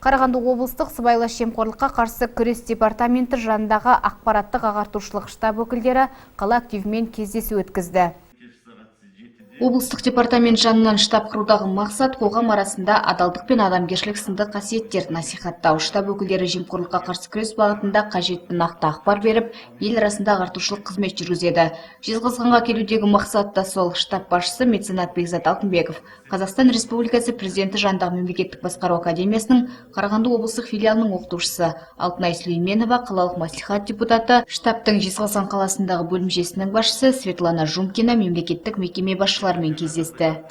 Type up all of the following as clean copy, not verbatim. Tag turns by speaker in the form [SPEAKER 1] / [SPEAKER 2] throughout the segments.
[SPEAKER 1] Қарағанды облыстық сыбайлас жемқорлыққа қарсы күрес департаменті жанындағы ақпараттық ағартушылық штаб өкілдері қала активімен кездесу өткізді. Облыстық департамент жанынан штаб құрудағы мақсат қоғам арасында адалдық пен адамгершілік сынды қасиеттерді насихаттау. Штаб өкілдері жемқорлыққа қарсы күрес бағытында қажетті нақты ақпар беріп, ел арасында ағартушылық қызмет жүргізеді. Жезқазғанға келудегі мақсат та сол. Штаб басшысы меценат Бекзат Алтынбеков, Қазақстан Республикасы президенті жанындағы мемлекеттік басқару академиясының Қарағанды облыстық филиалының оқытушысы Алтынай Сүлейменова, қалалық мәслихат депутаты, штабтың Жезқазған қаласындағы бөлімшесінің басшысы Светлана Жумкина мемлекеттік мекеме басшыларымен кездесті.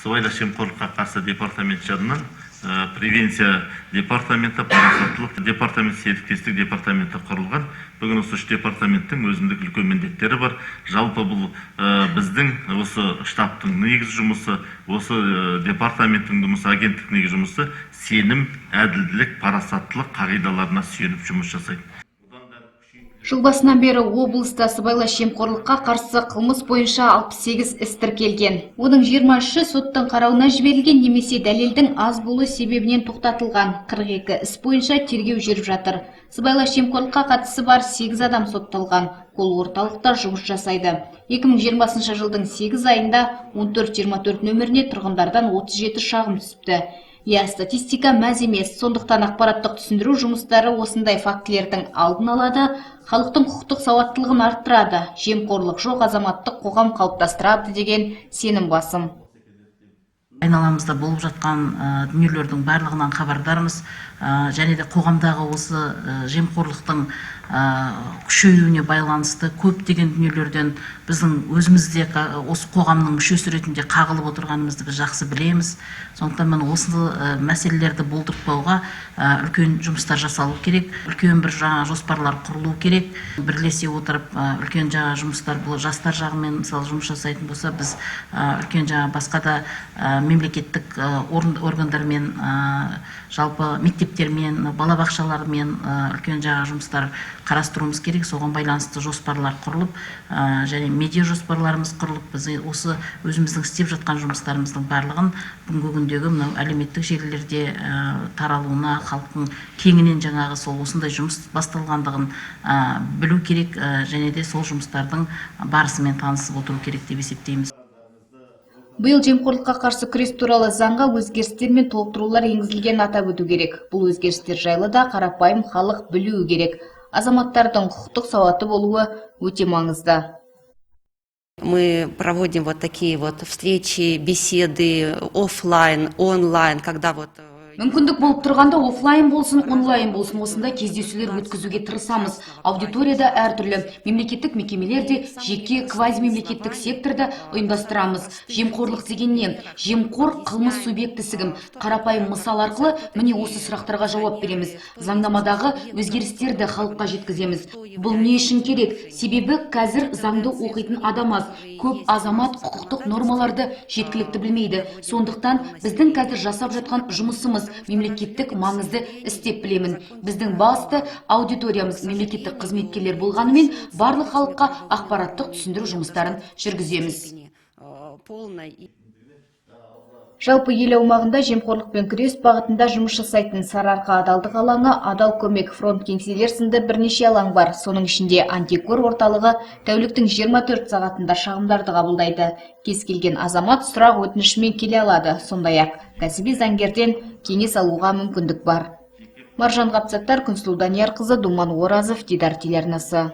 [SPEAKER 2] Сыбайлас жемқорлыққа қарсы департамент жанынан превенция департаменті, парасаттылық департамент, серіктестік департаменті құрылған. Бүгін осы үш департаменттің өзіндік үлкен міндеттері бар. Жалпы бұл біздің осы штабтың негізгі жұмысы, осы департаменттің жұмысы, агенттіктің негізгі жұмысы сенім, әділдік, парасаттылық қағидаларына сүйеніп жұмыс жасайды.
[SPEAKER 1] Жыл басынан бері облыста сыбайлас жемқорлыққа қарсы қылмыс бойынша 68 іс тіркелген. Оның 23-ші соттың қарауына жіберілген немесе дәлелдің аз болу себебінен тоқтатылған. 42 іс бойынша тергеу жүріп жатыр. Сыбайлас жемқорлыққа қатысы бар 8 адам сотталған. Ол орталықта жұмыс жасайды. 2020 жылдың 8 айында 14-24 нөміріне тұрғындардан 37 шағым түсіпті. Статистика мәз емес, сондықтан ақпараттық түсіндіру жұмыстары осындай фактілердің алдын алады, халықтың құқықтық сауаттылығын арттырады, жемқорлық жоқ азаматтық қоғам қалыптастырады деген сенім басым.
[SPEAKER 3] Айналамызда болып жатқан дүниелердің барлығынан хабардармыз, және де қоғамдағы осы жемқорлықтың күшеюіне байланысты көптеген дүниелерден біздің өзімізде осы қоғамның мүшесі ретінде қағылып отырғанымызды біз жақсы білеміз. Сондықтан мен осы мәселелерді болдыртпауға үлкен жұмыстар жасалу керек, үлкен бір жаңа жоспарлар құрылу керек. Бірлесе отырып үлкен жаңа жұмыстар, бұл жастар жағымен мысалы жұмыс жасайтын болса, біз үлкен жаңа басқа да мемлекеттік органдармен, жалпы мектептермен, балабақшалармен үлкен жаңа жұмыстар қарастыруымыз керек. Соған байланысты жоспарлар құрылып, және медиа жоспарларымыз құрылып, біз осы өзіміздің істеп жатқан жұмыстарымыздың барлығын бүгінгі күндегі мынау әлеуметтік желілерде таралуына, халықтың кеңінен жаңағы сол осындай жұмыс басталғандығын білу керек, және де сол жұмыстардың барысымен танысып отыру керек деп есептейміз.
[SPEAKER 1] Биыл жемқорлыққа қарсы күрес туралы заңға өзгерістер мен толықтырулар енгізілгенін атап өту керек. Бұл өзгерістер жайлы да қарапайым халық білуі керек. Азаматтардың құқықтық сауаты болуы өте маңызды.
[SPEAKER 4] Мы проводим вот такие вот встречи, беседы офлайн, онлайн, когда вот...
[SPEAKER 1] Мүмкіндік болып тұрғанда офлайн болсын, онлайн болсын, осындай кездесулер өткізуге тырысамыз. Аудиторияда әртүрлі мемлекеттік мекемелерде, жеке квазимемлекеттік секторда ұйымдастырамыз. Жемқорлық деген не? Жемқор қылмыс субъектісі кім? Қарапайым мысал арқылы міне осы сұрақтарға жауап береміз. Заңнамадағы өзгерістерді халыққа жеткіземіз. Бұл не үшін керек? Себебі қазір заңды оқитын адам аз. Көп азамат құқықтық нормаларды жеткілікті білмейді. Сондықтан біздің қазір жасап жатқан жұмысымыз мемлекеттік маңызды істеп білемін. Біздің басты аудиториямыз мемлекеттік қызметкерлер болғанымен барлық халыққа ақпараттық түсіндіру жұмыстарын жүргіземіз. Жалпы ел аумағында жемқорлықпен күрес бағытында жұмыс жасайтын Сарыарқа адалдық алаңы, адал көмек фронт кеңселер сынды бірнеше алаң бар. Соның ішінде антикор орталығы тәуліктің 24 сағатында шағымдарды қабылдайды. Кез келген азамат сұрақ өтінішімен келе алады. Сондай-ақ кәсіби заңгерден кеңес алуға мүмкіндік бар. Маржан Ғапсаттар, Күнсұлу Даниярқызы, Думан Оразов, Дидар телеарнасы.